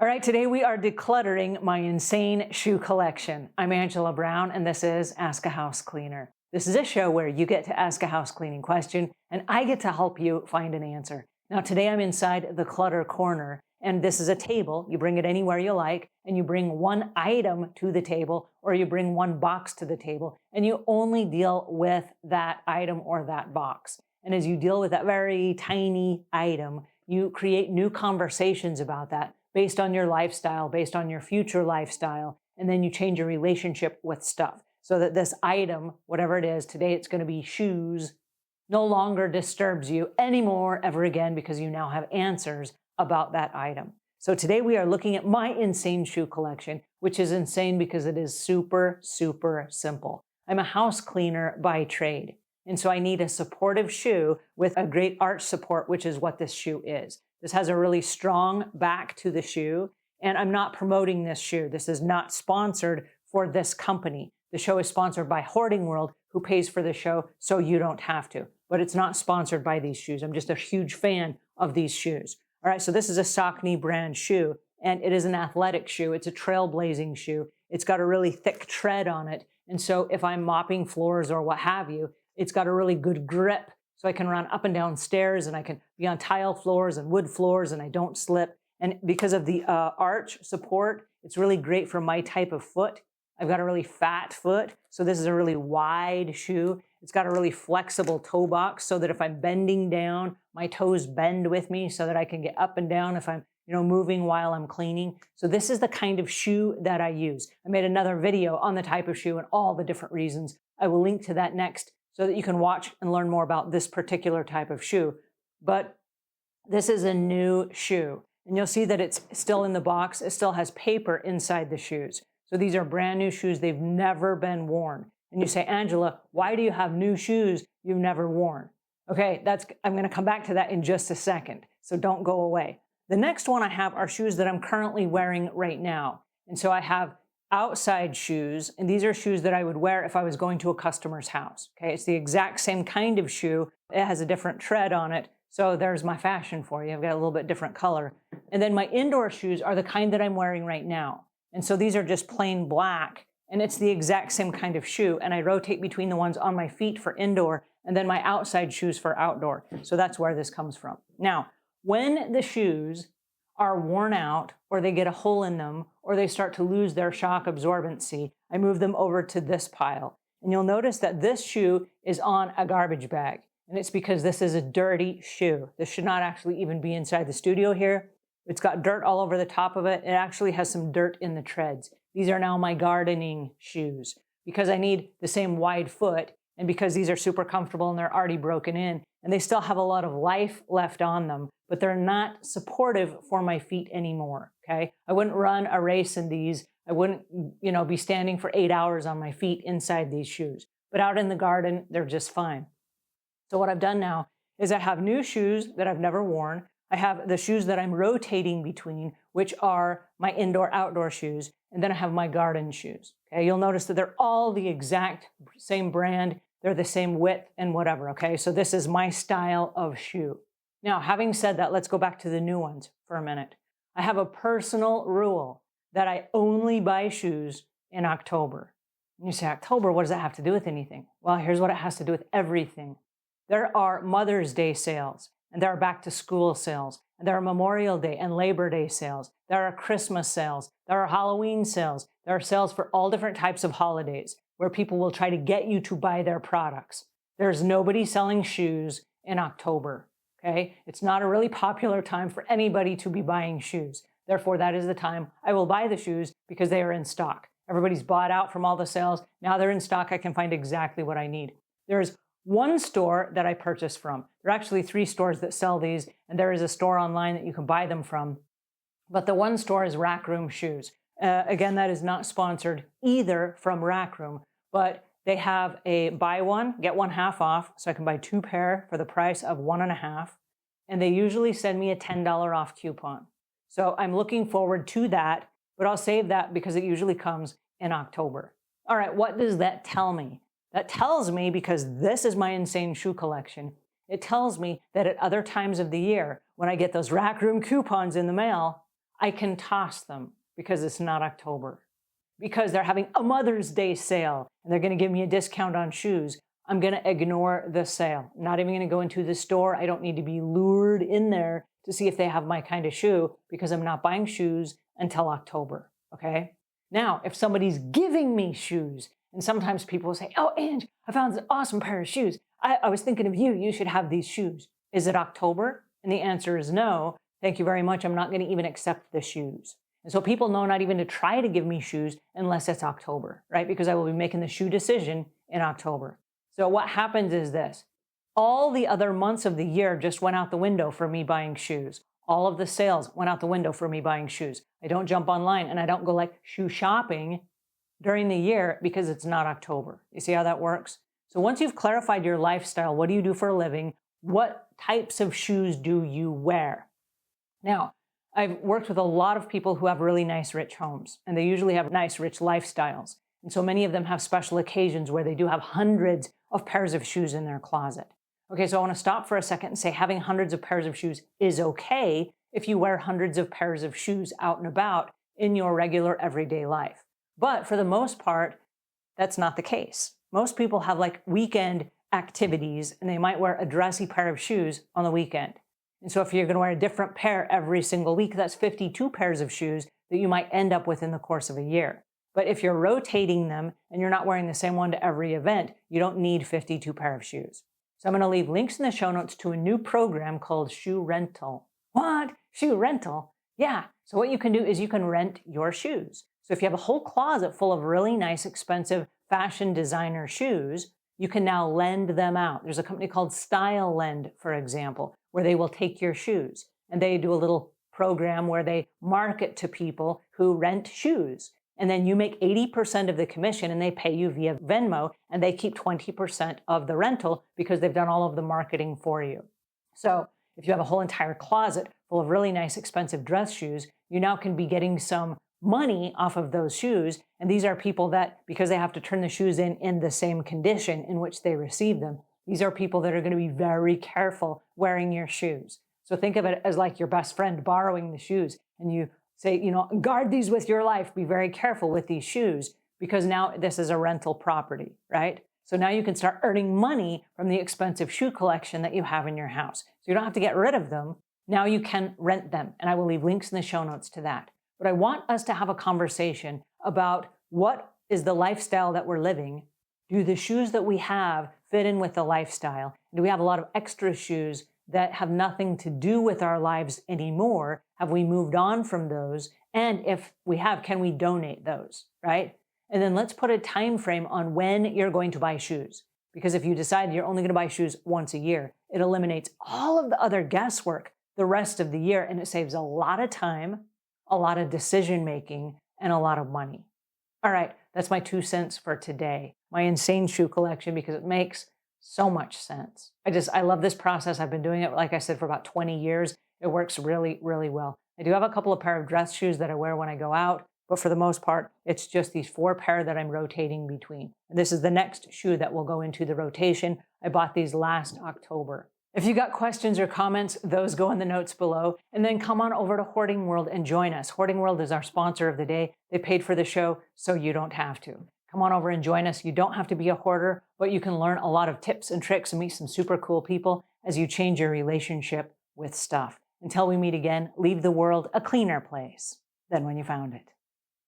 All right, today we are decluttering my insane shoe collection. I'm Angela Brown, and this is Ask a House Cleaner. This is a show where you get to ask a house cleaning question, and I get to help you find an answer. Now, today I'm inside the Clutter Corner, and this is a table. You bring it anywhere you like, and you bring one item to the table, or you bring one box to the table, and you only deal with that item or that box. And as you deal with that very tiny item, you create new conversations about that based on your lifestyle, based on your future lifestyle, and then you change your relationship with stuff so that this item, whatever it is, today it's going to be shoes, no longer disturbs you anymore ever again because you now have answers about that item. So today we are looking at my insane shoe collection, which is insane because it is super, super simple. I'm a house cleaner by trade. And so I need a supportive shoe with a great arch support, which is what this shoe is. This has a really strong back to the shoe, and I'm not promoting this shoe. This is not sponsored for this company. The show is sponsored by Hoarding World, who pays for the show, so you don't have to. But it's not sponsored by these shoes. I'm just a huge fan of these shoes. All right, so this is a Saucony brand shoe, and it is an athletic shoe. It's a trailblazing shoe. It's got a really thick tread on it, and so if I'm mopping floors or what have you, it's got a really good grip. So I can run up and down stairs, and I can be on tile floors and wood floors, and I don't slip. And because of the arch support, it's really great for my type of foot. I've got a really fat foot, so this is a really wide shoe. It's got a really flexible toe box so that if I'm bending down, my toes bend with me so that I can get up and down if I'm moving while I'm cleaning. So this is the kind of shoe that I use. I made another video on the type of shoe and all the different reasons. I will link to that next so that you can watch and learn more about this particular type of shoe. But this is a new shoe, and you'll see that it's still in the box. It still has paper inside the shoes. So these are brand new shoes. They've never been worn. And you say, Angela, why do you have new shoes you've never worn? Okay, I'm going to come back to that in just a second, so don't go away. The next one I have are shoes that I'm currently wearing right now. And so I have outside shoes, and these are shoes that I would wear if I was going to a customer's house. Okay, it's the exact same kind of shoe. It has a different tread on it. So there's my fashion for you. I've got a little bit different color. And then my indoor shoes are the kind that I'm wearing right now. And so these are just plain black, and it's the exact same kind of shoe. And I rotate between the ones on my feet for indoor and then my outside shoes for outdoor. So that's where this comes from. Now, when the shoes are worn out, or they get a hole in them, or they start to lose their shock absorbency, I move them over to this pile. And you'll notice that this shoe is on a garbage bag. And it's because this is a dirty shoe. This should not actually even be inside the studio here. It's got dirt all over the top of it. It actually has some dirt in the treads. These are now my gardening shoes because I need the same wide foot, and because these are super comfortable and they're already broken in, and they still have a lot of life left on them, but they're not supportive for my feet anymore, okay? I wouldn't run a race in these. I wouldn't, be standing for 8 hours on my feet inside these shoes. But out in the garden, they're just fine. So what I've done now is I have new shoes that I've never worn. I have the shoes that I'm rotating between, which are my indoor-outdoor shoes, and then I have my garden shoes, okay? You'll notice that they're all the exact same brand. They're the same width and whatever, okay? So this is my style of shoe. Now, having said that, let's go back to the new ones for a minute. I have a personal rule that I only buy shoes in October. And you say, October, what does that have to do with anything? Well, here's what it has to do with everything. There are Mother's Day sales, and there are back to school sales, and there are Memorial Day and Labor Day sales. There are Christmas sales. There are Halloween sales. There are sales for all different types of holidays where people will try to get you to buy their products. There's nobody selling shoes in October, okay? It's not a really popular time for anybody to be buying shoes. Therefore, that is the time I will buy the shoes because they are in stock. Everybody's bought out from all the sales. Now they're in stock. I can find exactly what I need. There's one store that I purchase from. There are actually 3 stores that sell these, and there is a store online that you can buy them from. But the one store is Rack Room Shoes. Again, that is not sponsored either from Rack Room, but they have a buy one, get one half off, so I can buy 2 pair for the price of 1.5. And they usually send me a $10 off coupon. So I'm looking forward to that, but I'll save that because it usually comes in October. All right, what does that tell me? That tells me, because this is my insane shoe collection, it tells me that at other times of the year, when I get those Rack Room coupons in the mail, I can toss them because it's not October. Because they're having a Mother's Day sale and they're going to give me a discount on shoes, I'm going to ignore the sale. I'm not even going to go into the store. I don't need to be lured in there to see if they have my kind of shoe because I'm not buying shoes until October. Okay. Now, if somebody's giving me shoes, and sometimes people say, "Oh, Ange, I found this awesome pair of shoes. I was thinking of you. You should have these shoes." Is it October? And the answer is no. Thank you very much. I'm not going to even accept the shoes. And so people know not even to try to give me shoes unless it's October, right? Because I will be making the shoe decision in October. So what happens is this. All the other months of the year just went out the window for me buying shoes. All of the sales went out the window for me buying shoes. I don't jump online and I don't go like shoe shopping during the year because it's not October. You see how that works? So once you've clarified your lifestyle, what do you do for a living? What types of shoes do you wear? Now, I've worked with a lot of people who have really nice, rich homes, and they usually have nice, rich lifestyles. And so many of them have special occasions where they do have hundreds of pairs of shoes in their closet. Okay, so I want to stop for a second and say having hundreds of pairs of shoes is okay if you wear hundreds of pairs of shoes out and about in your regular everyday life. But for the most part, that's not the case. Most people have like weekend activities and they might wear a dressy pair of shoes on the weekend. And so if you're going to wear a different pair every single week, that's 52 pairs of shoes that you might end up with in the course of a year. But if you're rotating them and you're not wearing the same one to every event, you don't need 52 pair of shoes. So I'm going to leave links in the show notes to a new program called Shoe Rental. What? Shoe rental? Yeah. So what you can do is you can rent your shoes. So if you have a whole closet full of really nice, expensive fashion designer shoes, you can now lend them out. There's a company called Style Lend, for example, where they will take your shoes and they do a little program where they market to people who rent shoes. And then you make 80% of the commission and they pay you via Venmo and they keep 20% of the rental because they've done all of the marketing for you. So if you have a whole entire closet full of really nice, expensive dress shoes, you now can be getting some money off of those shoes. And these are people that, because they have to turn the shoes in the same condition in which they receive them, these are people that are going to be very careful wearing your shoes. So think of it as like your best friend borrowing the shoes and you say, guard these with your life. Be very careful with these shoes because now this is a rental property, right? So now you can start earning money from the expensive shoe collection that you have in your house. So you don't have to get rid of them. Now you can rent them. And I will leave links in the show notes to that. But I want us to have a conversation about what is the lifestyle that we're living. Do the shoes that we have fit in with the lifestyle? Do we have a lot of extra shoes that have nothing to do with our lives anymore? Have we moved on from those? And if we have, can we donate those, right? And then let's put a time frame on when you're going to buy shoes. Because if you decide you're only going to buy shoes once a year, it eliminates all of the other guesswork the rest of the year, and it saves a lot of time, a lot of decision making, and a lot of money. All right, that's my 2 cents for today. My insane shoe collection, because it makes so much sense. I love this process. I've been doing it, like I said, for about 20 years. It works really, really well. I do have a couple of pair of dress shoes that I wear when I go out, but for the most part, it's just these 4 pair that I'm rotating between. And this is the next shoe that will go into the rotation. I bought these last October. If you got questions or comments, those go in the notes below. And then come on over to Hoarding World and join us. Hoarding World is our sponsor of the day. They paid for the show, so you don't have to. Come on over and join us. You don't have to be a hoarder, but you can learn a lot of tips and tricks and meet some super cool people as you change your relationship with stuff. Until we meet again, leave the world a cleaner place than when you found it.